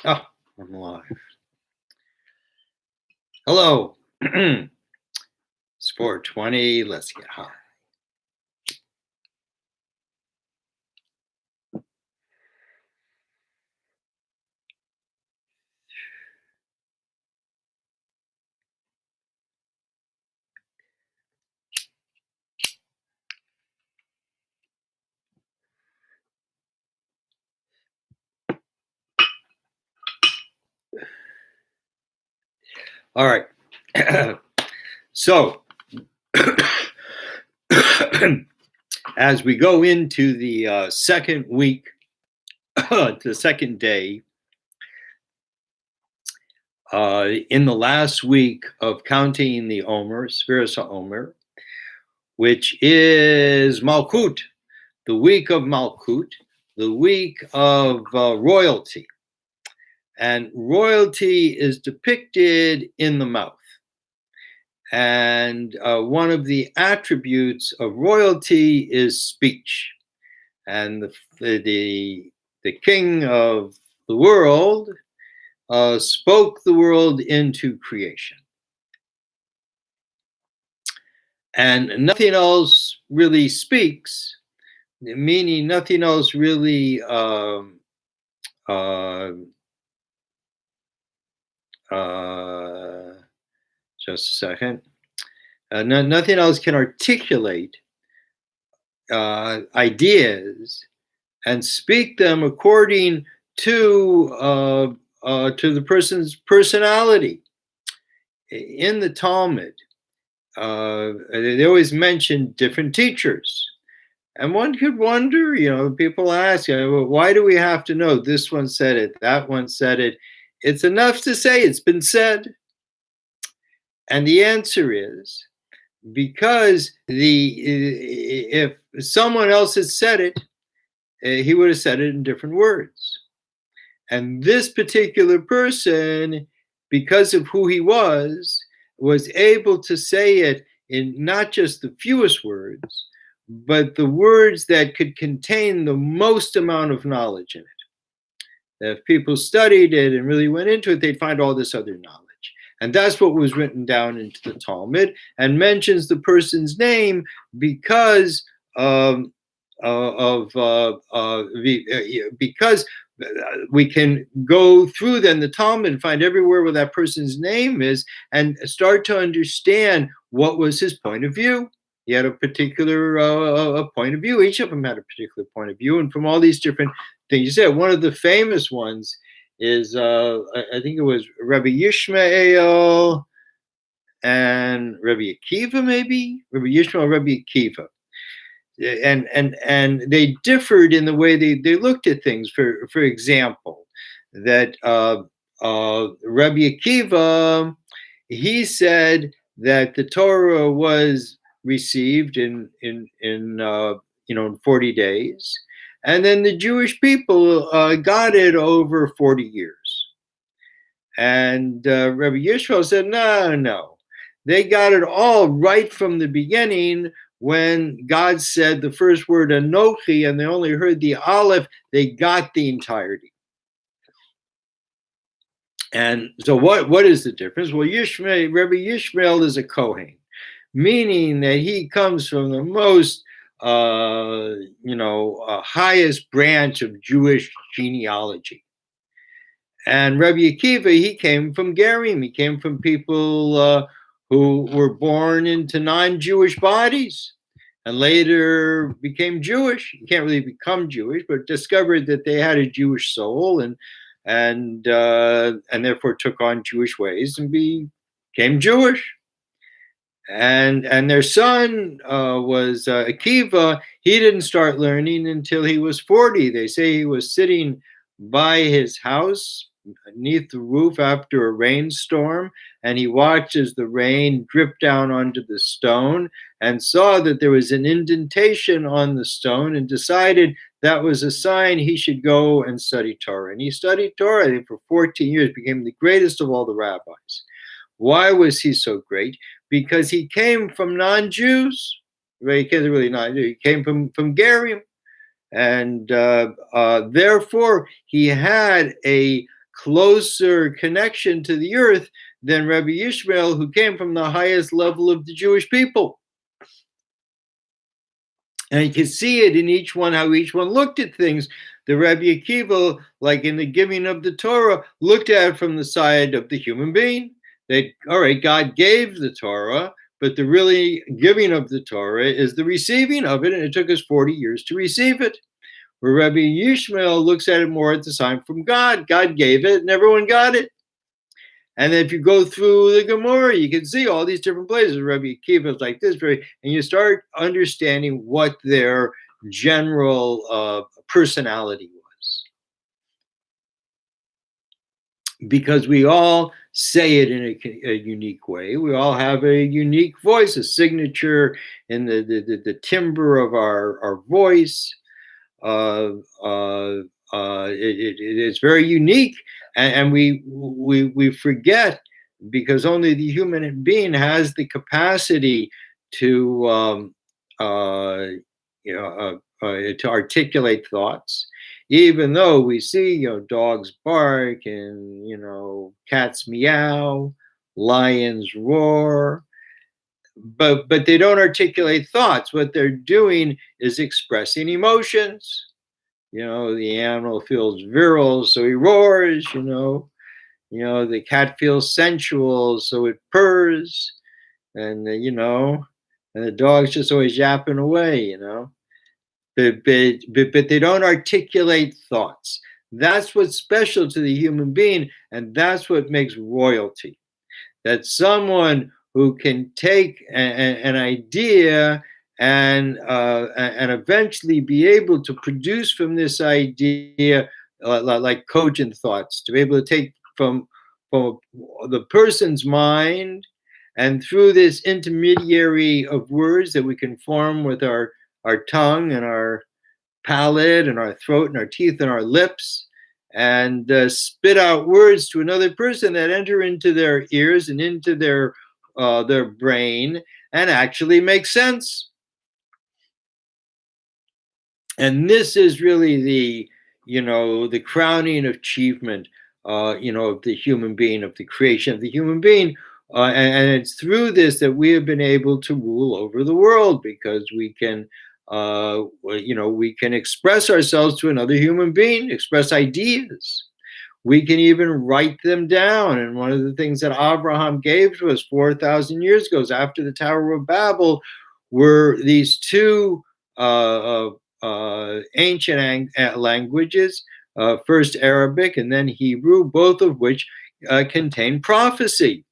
Oh, I'm alive. Hello. It's 4:20. Let's get high. All right. So, as we go into the second week, the second day, in the last week of counting the Omer, Sfiras Omer, which is Malkut, the week of Malkut, the week of royalty. And royalty is depicted in the mouth. And one of the attributes of royalty is speech. And the king of the world spoke the world into creation. And nothing else really speaks, meaning nothing else really just a second. Nothing else can articulate ideas and speak them according to the person's personality. In the Talmud, they always mention different teachers. And one could wonder, people ask, why do we have to know this one said it, that one said it? It's enough to say it's been said. And the answer is because if someone else had said it, he would have said it in different words. And this particular person, because of who he was able to say it in not just the fewest words, but the words that could contain the most amount of knowledge in it. If people studied it and really went into it, they'd find all this other knowledge. And that's what was written down into the Talmud and mentions the person's name because because we can go through then the Talmud and find everywhere where that person's name is and start to understand what was his point of view. He had a particular point of view. Each of them had a particular point of view. And from all these different things you said, one of the famous ones is, I think it was Rabbi Yishmael and Rabbi Akiva, maybe? Rabbi Yishmael, Rabbi Akiva. And they differed in the way they looked at things. For example, that Rabbi Akiva, he said that the Torah was received in 40 days, and then the Jewish people got it over 40 years. And Rabbi Yishmael said, no, they got it all right from the beginning. When God said the first word Anochi and they only heard the Aleph, they got the entirety. And so what is the difference? Well, Rabbi Yishmael is a Kohen, meaning that he comes from the most highest branch of Jewish genealogy. And Rabbi Akiva, he came from Gerim. He came from people who were born into non-Jewish bodies and later became Jewish. You can't really become Jewish, but discovered that they had a Jewish soul and therefore took on Jewish ways and became Jewish. And their son was Akiva. He didn't start learning until he was 40. They say he was sitting by his house beneath the roof after a rainstorm, and he watched as the rain dripped down onto the stone and saw that there was an indentation on the stone and decided that was a sign he should go and study Torah. And he studied Torah, I think, for 14 years, became the greatest of all the rabbis. Why was he so great? Because he came from non-Jews. Right? He can't really not. He came from Gerim, and therefore he had a closer connection to the earth than Rabbi Yishmael, who came from the highest level of the Jewish people. And you can see it in each one, how each one looked at things. The Rabbi Akiva, like in the giving of the Torah, looked at it from the side of the human being. That, all right, God gave the Torah, but the really giving of the Torah is the receiving of it, and it took us 40 years to receive it. Where Rabbi Yishmael looks at it more as a sign from God. God gave it, and everyone got it. And then if you go through the Gemara, you can see all these different places. Rabbi Akiva is like this, and you start understanding what their general personality was. Because we all say it in a unique way. We all have a unique voice, a signature in the timbre of our voice. It is very unique, and we forget, because only the human being has the capacity to to articulate thoughts. Even though we see dogs bark and cats meow, lions roar, but they don't articulate thoughts. What they're doing is expressing emotions. The animal feels virile, so he roars. The cat feels sensual, so it purrs, and and the dog's just always yapping away. But they don't articulate thoughts. That's what's special to the human being, and that's what makes royalty. That someone who can take an idea and eventually be able to produce from this idea like cogent thoughts, to be able to take from the person's mind, and through this intermediary of words that we can form with our tongue and our palate and our throat and our teeth and our lips, and spit out words to another person that enter into their ears and into their brain and actually make sense. And this is really the crowning achievement, of the human being, of the creation of the human being. And it's through this that we have been able to rule over the world, because we can express ourselves to another human being, express ideas. We can even write them down. And one of the things that Abraham gave to us 4,000 years ago, after the Tower of Babel, were these two ancient languages, first Arabic and then Hebrew, both of which contain prophecy.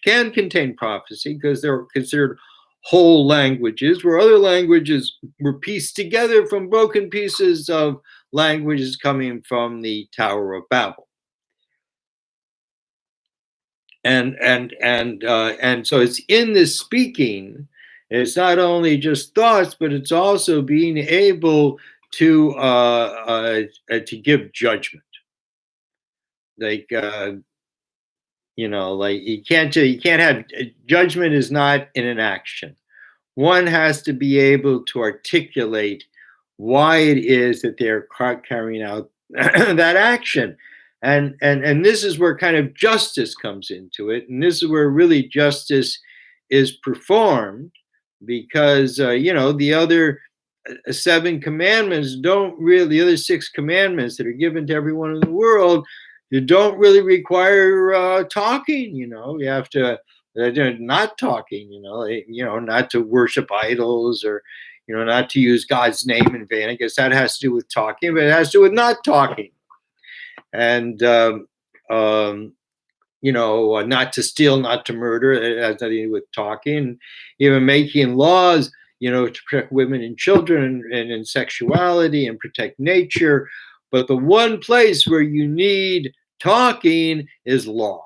Can contain prophecy because they're considered whole languages, where other languages were pieced together from broken pieces of languages coming from the Tower of Babel. And so it's in this speaking. It's not only just thoughts, but it's also being able to give judgment. Like you can't have judgment is not in an action. One has to be able to articulate why it is that they're carrying out that action. And this is where kind of justice comes into it. And this is where really justice is performed, because, the other 7 commandments the other 6 commandments that are given to everyone in the world, you don't really require talking. You have to not talking. Not to worship idols, or not to use God's name in vain. I guess that has to do with talking, but it has to do with not talking. And not to steal, not to murder. It has nothing to do with talking. Even making laws, to protect women and children and in sexuality and protect nature. But the one place where you need talking is law,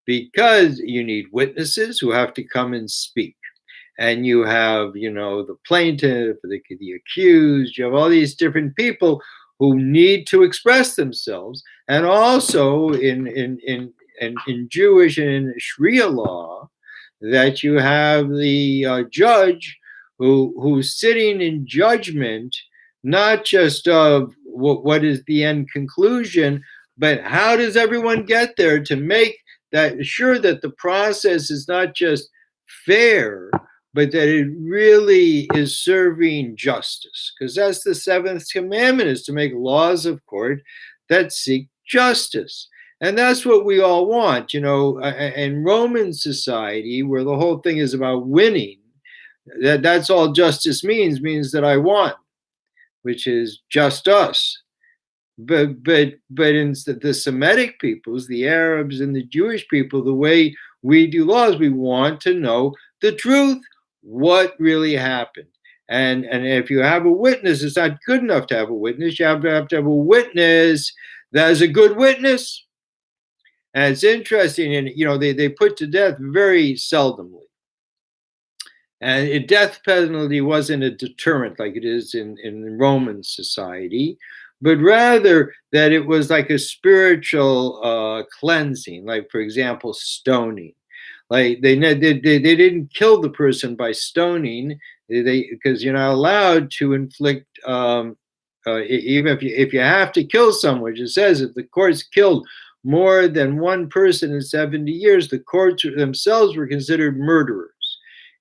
because you need witnesses who have to come and speak. And you have, the plaintiff, the accused. You have all these different people who need to express themselves. And also in Jewish and in Sharia law, that you have the judge who's sitting in judgment, not just of what is the end conclusion, But how does everyone get there to make that sure that the process is not just fair, but that it really is serving justice? Because that's the seventh commandment, is to make laws of court that seek justice. And that's what we all want, in Roman society, where the whole thing is about winning. That's all justice means that I won, which is just us. But in the Semitic peoples, the Arabs and the Jewish people, the way we do laws, we want to know the truth, what really happened. And if you have a witness, it's not good enough to have a witness. You have to have a witness that is a good witness. And it's interesting, and they put to death very seldomly. And a death penalty wasn't a deterrent like it is in Roman society, but rather that it was like a spiritual cleansing, like, for example, stoning. Like they didn't kill the person by stoning, because you're not allowed to inflict, even if you have to kill someone, which it says if the courts killed more than one person in 70 years, the courts themselves were considered murderers.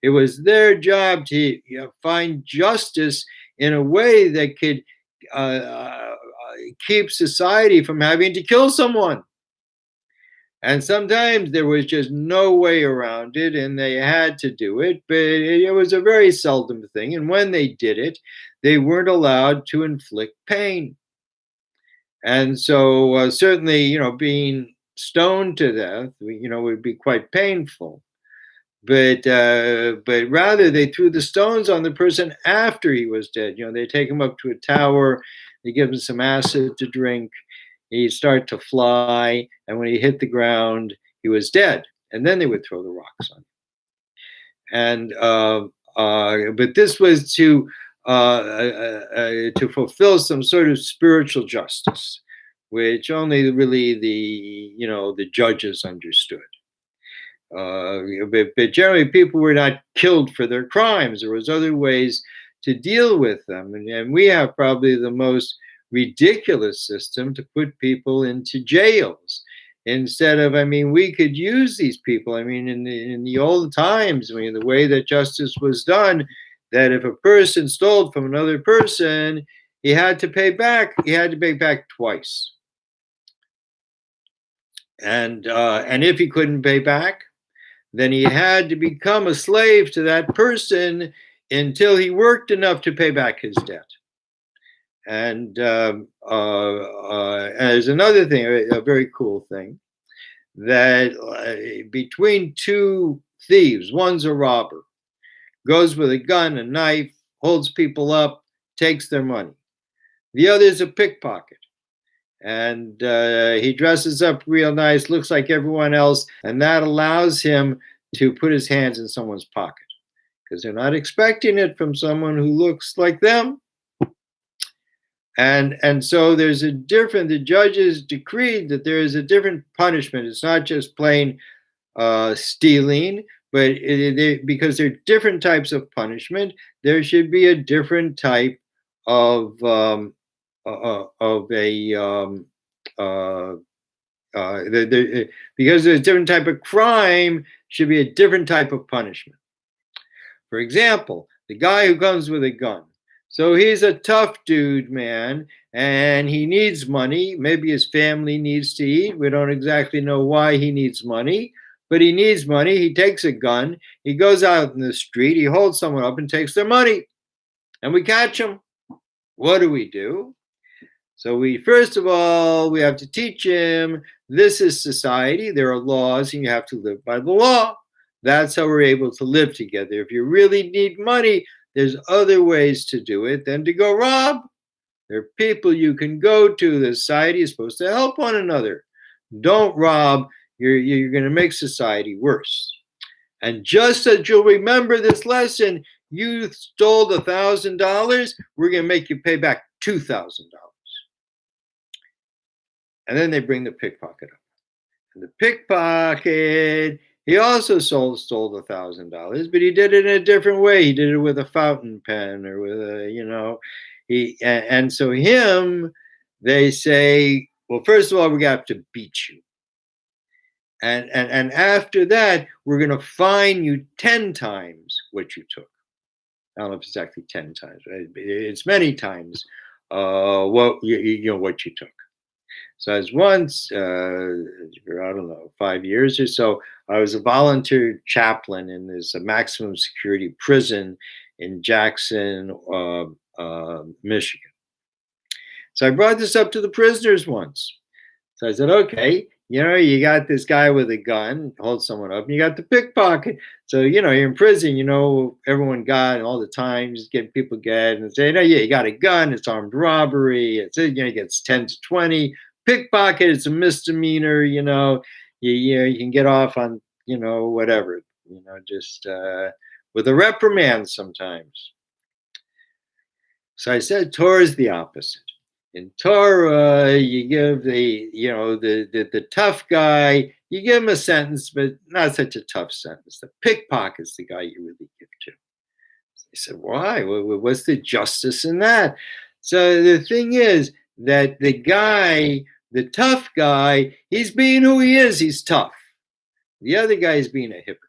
It was their job to find justice in a way that could keep society from having to kill someone. And sometimes there was just no way around it, and they had to do it, but it was a very seldom thing. And when they did it, they weren't allowed to inflict pain. And so certainly, being stoned to death, would be quite painful. But rather they threw the stones on the person after he was dead. They take him up to a tower, they give him some acid to drink, he'd start to fly, and when he hit the ground, he was dead. And then they would throw the rocks on him. And but this was to fulfill some sort of spiritual justice, which only really the judges understood. But generally, people were not killed for their crimes. There was other ways to deal with them, and we have probably the most ridiculous system to put people into jails instead of. We could use these people. In the old times, the way that justice was done, that if a person stole from another person, he had to pay back. He had to pay back twice, and if he couldn't pay back, then he had to become a slave to that person until he worked enough to pay back his debt. And as another thing, a very cool thing, that between two thieves, one's a robber, goes with a gun, a knife, holds people up, takes their money. The other's a pickpocket. And he dresses up real nice, looks like everyone else, and that allows him to put his hands in someone's pocket because they're not expecting it from someone who looks like them. And so there's the judges decreed that there is a different punishment. It's not just plain stealing, but because there are different types of punishment, there should be a different type of because there's a different type of crime, should be a different type of punishment. For example, the guy who comes with a gun. So he's a tough dude, man, and he needs money. Maybe his family needs to eat. We don't exactly know why he needs money, but he needs money. He takes a gun. He goes out in the street. He holds someone up and takes their money. And we catch him. What do? So first of all, we have to teach him this is society. There are laws and you have to live by the law. That's how we're able to live together. If you really need money, there's other ways to do it than to go rob. There are people you can go to. The society is supposed to help one another. Don't rob. You're going to make society worse. And just as you'll remember this lesson, you stole $1,000, we're going to make you pay back $2,000. And then they bring the pickpocket up. And the pickpocket, he also stole $1,000, but he did it in a different way. He did it with a fountain pen or with a, and so him, they say, Well, first of all, we're gonna have to beat you. And after that, we're gonna fine you 10 times what you took. I don't know if it's exactly 10 times, right? It's many times what what you took. So as once, I don't know, 5 years or so, I was a volunteer chaplain in this maximum security prison in Jackson, Michigan. So I brought this up to the prisoners once. So I said, okay, you got this guy with a gun, hold someone up, and you got the pickpocket. So, you're in prison, everyone got and all the time, just getting people get and say, no, yeah, you got a gun, it's armed robbery, it gets 10 to 20. Pickpocket, it's a misdemeanor, you can get off on, whatever, just with a reprimand sometimes. So I said, Torah is the opposite. In Torah, you give the tough guy, you give him a sentence, but not such a tough sentence. The pickpocket's the guy you really give to. He said, why? What's the justice in that? So the thing is that the tough guy, he's being who he is. He's tough. The other guy is being a hypocrite.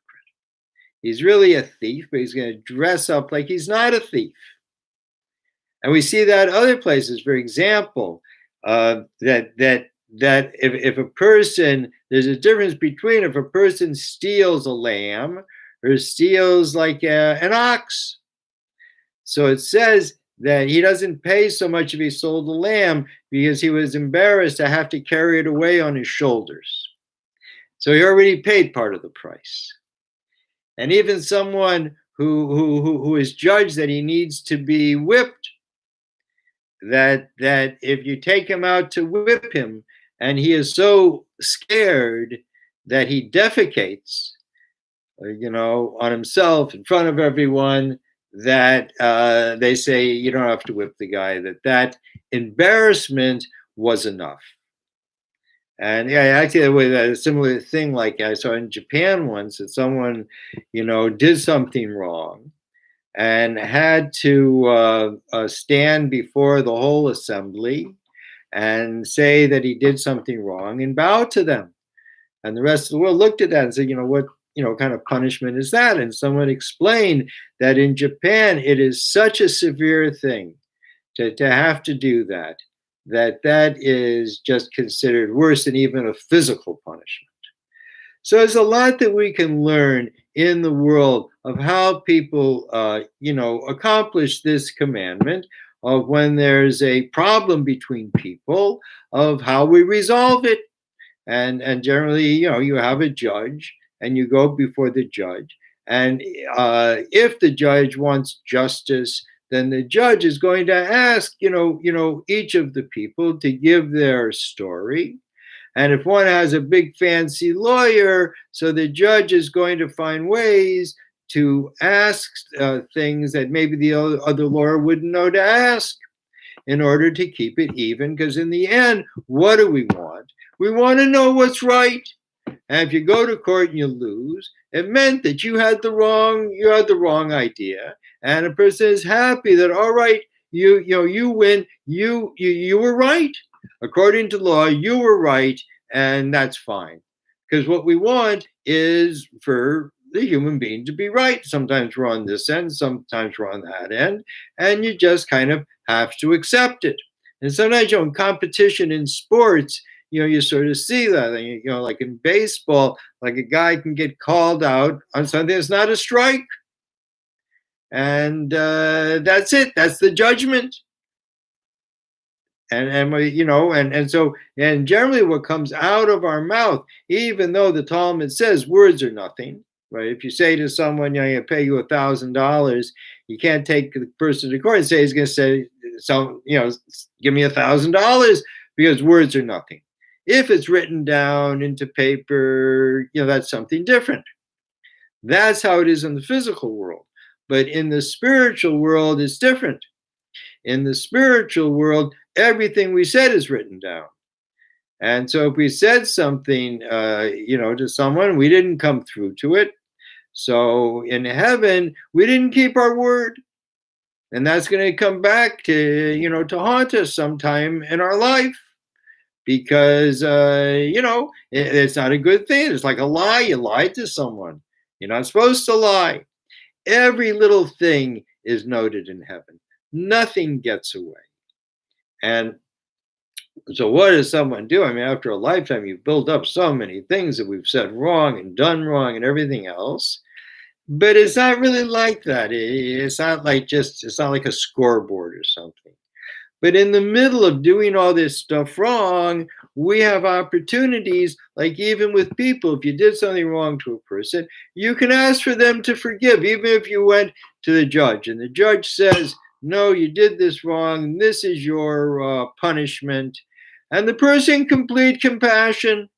He's really a thief, but he's going to dress up like he's not a thief. And we see that other places. For example, that if a person, there's a difference between if a person steals a lamb or steals like an ox. So it says that he doesn't pay so much if he sold the lamb because he was embarrassed to have to carry it away on his shoulders. So he already paid part of the price. And even someone who is judged that he needs to be whipped, that if you take him out to whip him and he is so scared that he defecates, on himself in front of everyone, that they say you don't have to whip the guy, that embarrassment was enough. And yeah, actually, with a similar thing, like I saw in Japan once, that someone, did something wrong and had to stand before the whole assembly and say that he did something wrong and bow to them. And the rest of the world looked at that and said, what kind of punishment is that? And someone explained that in Japan, it is such a severe thing to have to do that is just considered worse than even a physical punishment. So there's a lot that we can learn in the world of how people, accomplish this commandment, of when there's a problem between people, of how we resolve it. And generally, you have a judge and you go before the judge. And if the judge wants justice, then the judge is going to ask, each of the people to give their story. And if one has a big fancy lawyer, so the judge is going to find ways to ask things that maybe the other lawyer wouldn't know to ask in order to keep it even. Because in the end, what do we want? We want to know what's right. And if you go to court and you lose, it meant that you had the wrong idea. And a person is happy that, all right, you win, you were right. According to law, you were right, and that's fine. Because what we want is for the human being to be right. Sometimes we're on this end, sometimes we're on that end, and you just kind of have to accept it. And sometimes, in competition in sports, you sort of see that, like in baseball, like a guy can get called out on something that's not a strike. And that's it. That's the judgment. And so generally what comes out of our mouth, even though the Talmud says words are nothing, right? If you say to someone, I pay you $1,000, you can't take the person to court and say he's going to say, give me $1,000, because words are nothing. If it's written down into paper, that's something different. That's how it is in the physical world. But in the spiritual world, it's different. In the spiritual world, everything we said is written down. And so if we said something, to someone, we didn't come through to it. So in heaven, we didn't keep our word. And that's going to come back to haunt us sometime in our life. because it's not a good thing. It's like a lie. You lied to someone. You're not supposed to lie. Every little thing is noted in heaven. Nothing gets away. And so, what does someone do? I mean, after a lifetime, you build up so many things that we've said wrong and done wrong and everything else. But it's not really like that. It's not like it's not like a scoreboard or something. But in the middle of doing all this stuff wrong, we have opportunities, like even with people, if you did something wrong to a person, you can ask for them to forgive, even if you went to the judge and the judge says, no, you did this wrong. This is your punishment. And the person complete compassion.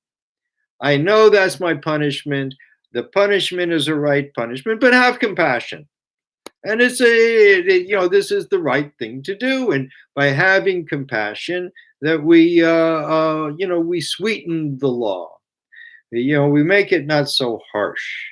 I know that's my punishment. The punishment is a right punishment, but have compassion. And this is the right thing to do. And by having compassion, that we sweeten the law. We make it not so harsh.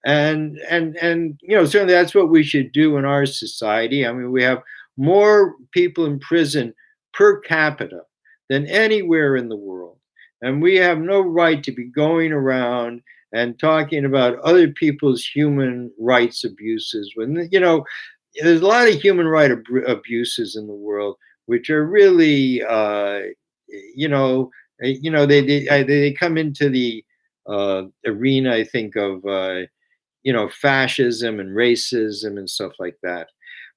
And certainly that's what we should do in our society. I mean, we have more people in prison per capita than anywhere in the world. And we have no right to be going around and talking about other people's human rights abuses when there's a lot of human abuses in the world which are really they come into the arena, I think, of fascism and racism and stuff like that.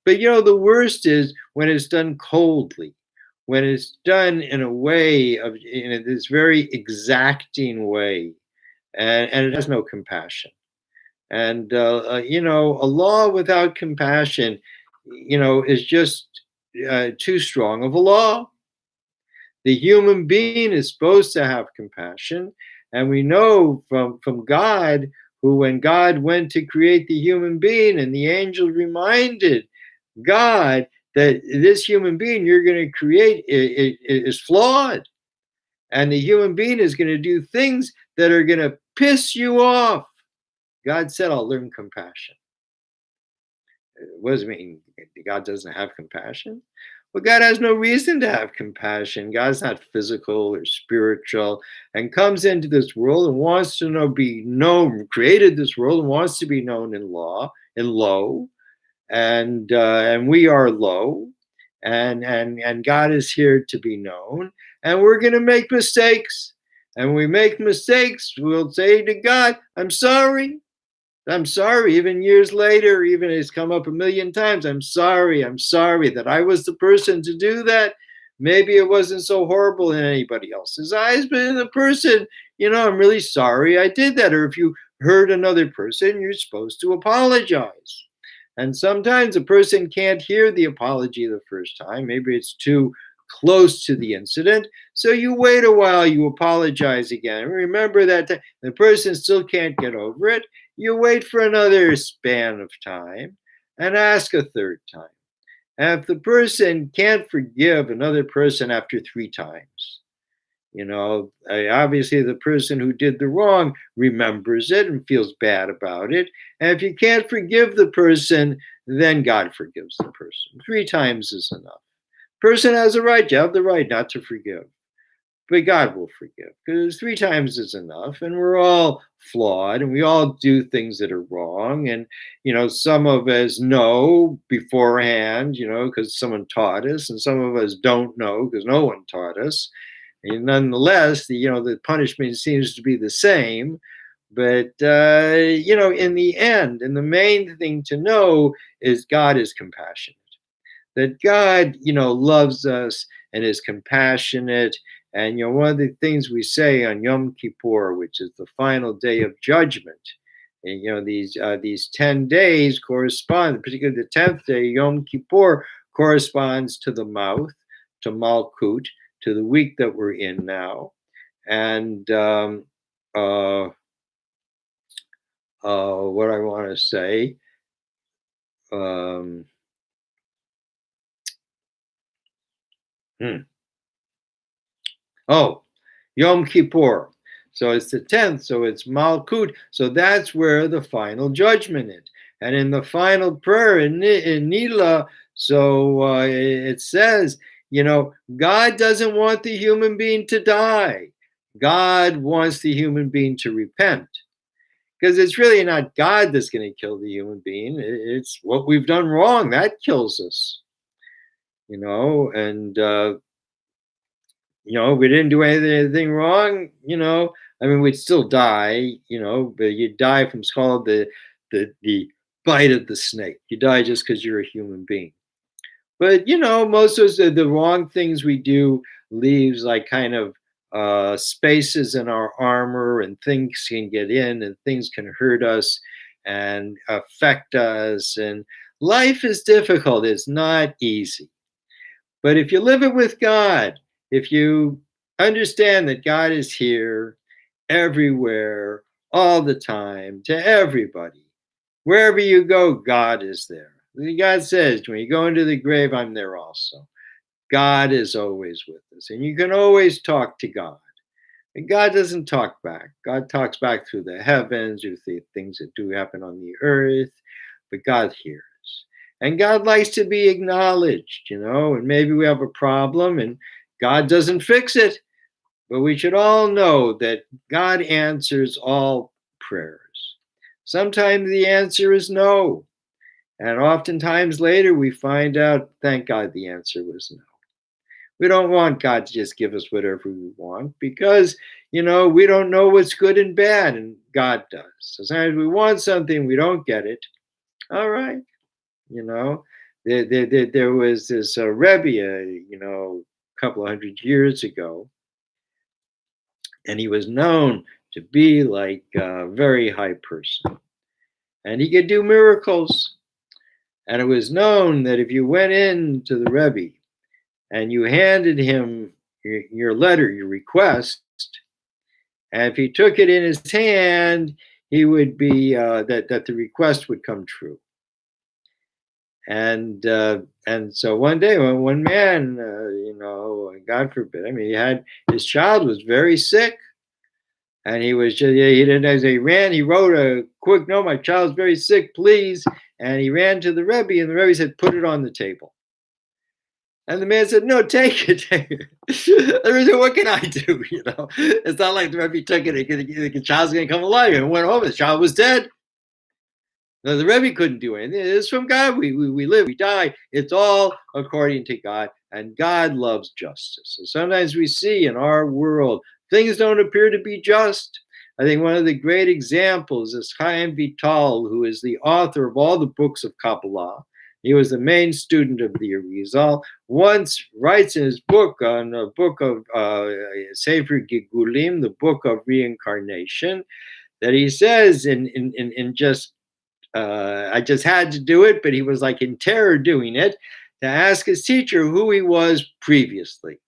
But the worst is when it's done coldly, when it's done in a way of in this very exacting way, and it has no compassion. And a law without compassion, is just too strong of a law. The human being is supposed to have compassion, and we know from God, who when God went to create the human being, and the angel reminded God that this human being you're going to create is flawed, and the human being is going to do things that are going to piss you off. God said, I'll learn compassion. What does it mean? God doesn't have compassion? Well, God has no reason to have compassion. God's not physical or spiritual, and comes into this world and wants to be known, created this world and wants to be known in low, and we are low, and God is here to be known, and we're going to make mistakes. And when we make mistakes, we'll say to God, I'm sorry. I'm sorry. Even years later, even it's come up a million times. I'm sorry that I was the person to do that. Maybe it wasn't so horrible in anybody else's eyes, but in the person, I'm really sorry I did that. Or if you hurt another person, you're supposed to apologize. And sometimes a person can't hear the apology the first time. Maybe it's too close to the incident. So you wait a while, you apologize again. Remember that the person still can't get over it. You wait for another span of time and ask a third time. And if the person can't forgive another person after 3 times, obviously the person who did the wrong remembers it and feels bad about it. And if you can't forgive the person, then God forgives the person. 3 times is enough. Person has a right, you have the right not to forgive. But God will forgive, because 3 times is enough, and we're all flawed, and we all do things that are wrong. And some of us know beforehand, because someone taught us, and some of us don't know because no one taught us. And nonetheless, the punishment seems to be the same. But in the end, and the main thing to know is God is compassionate. That God, loves us and is compassionate. And one of the things we say on Yom Kippur, which is the final day of judgment, and these 10 days correspond, particularly the 10th day, Yom Kippur, corresponds to the mouth, to Malkut, to the week that we're in now. And what I want to say, Oh, Yom Kippur. So it's the 10th, so it's Malkut. So that's where the final judgment is. And in the final prayer in Nila, so it says, God doesn't want the human being to die. God wants the human being to repent. Because it's really not God that's going to kill the human being. It's what we've done wrong that kills us, and we didn't do anything wrong, I mean, we'd still die, but you die from it's called the bite of the snake. You die just because you're a human being. But most of the wrong things we do leaves like kind of spaces in our armor, and things can get in, and things can hurt us and affect us. And life is difficult. It's not easy. But if you live it with God, if you understand that God is here everywhere, all the time, to everybody, wherever you go, God is there. God says, when you go into the grave, I'm there also. God is always with us, and you can always talk to God. And God doesn't talk back. God talks back through the heavens, through the things that do happen on the earth, but God hears. And God likes to be acknowledged, and maybe we have a problem and God doesn't fix it, but we should all know that God answers all prayers. Sometimes the answer is no. And oftentimes later we find out, thank God the answer was no. We don't want God to just give us whatever we want because, we don't know what's good and bad, and God does. So sometimes we want something, we don't get it. All right. You know, there was this Rebbe, a couple of hundred years ago, and he was known to be like a very high person. And he could do miracles. And it was known that if you went in to the Rebbe and you handed him your letter, your request, and if he took it in his hand, he would be that the request would come true. And so one day, when one man, God forbid, I mean, he had his child was very sick, and he was just he didn't as he ran. He wrote a quick note, "My child's very sick, please." And he ran to the Rebbe, and the Rebbe said, "Put it on the table." And the man said, "No, take it." Take it. The Rebbe said, "What can I do?" It's not like the Rebbe took it. The child's going to come alive, and went home. The child was dead. No, the Rebbe couldn't do anything. It's from God. We live, we die. It's all according to God, and God loves justice. So sometimes we see in our world things don't appear to be just. I think one of the great examples is Chaim Vital, who is the author of all the books of Kabbalah. He was the main student of the Arizal. Once writes in his book, on a book of Sefer Gigulim, the book of reincarnation, that he says in just I just had to do it, but he was like in terror doing it, to ask his teacher who he was previously.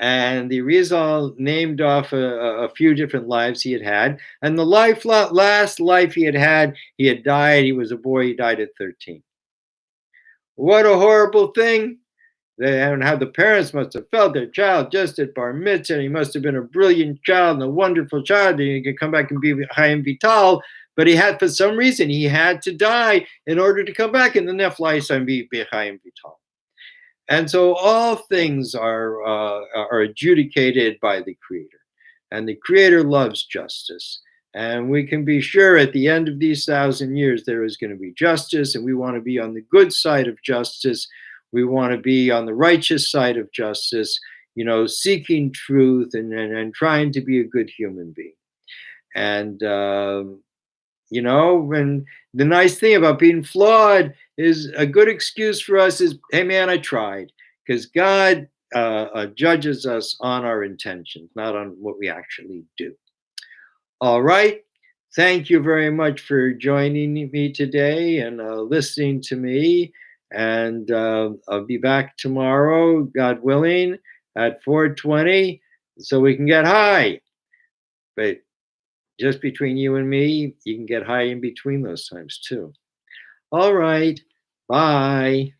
And the Rizal named off a few different lives he had had. And the last life he had died. He was a boy. He died at 13. What a horrible thing. And how the parents must have felt their child just at bar mitzvah, and he must have been a brilliant child and a wonderful child, and he could come back and be Chaim Vital, but he had, for some reason, he had to die in order to come back in the Nefla and be Chaim Vital. And so all things are adjudicated by the Creator, and the Creator loves justice. And we can be sure at the end of these 1,000 years, there is going to be justice, and we want to be on the good side of justice. We want to be on the righteous side of justice, seeking truth and trying to be a good human being. And, and the nice thing about being flawed is a good excuse for us is, hey, man, I tried. Because God judges us on our intentions, not on what we actually do. All right. Thank you very much for joining me today and listening to me. And I'll be back tomorrow, God willing, at 4:20, so we can get high. But just between you and me, you can get high in between those times too. All right. Bye.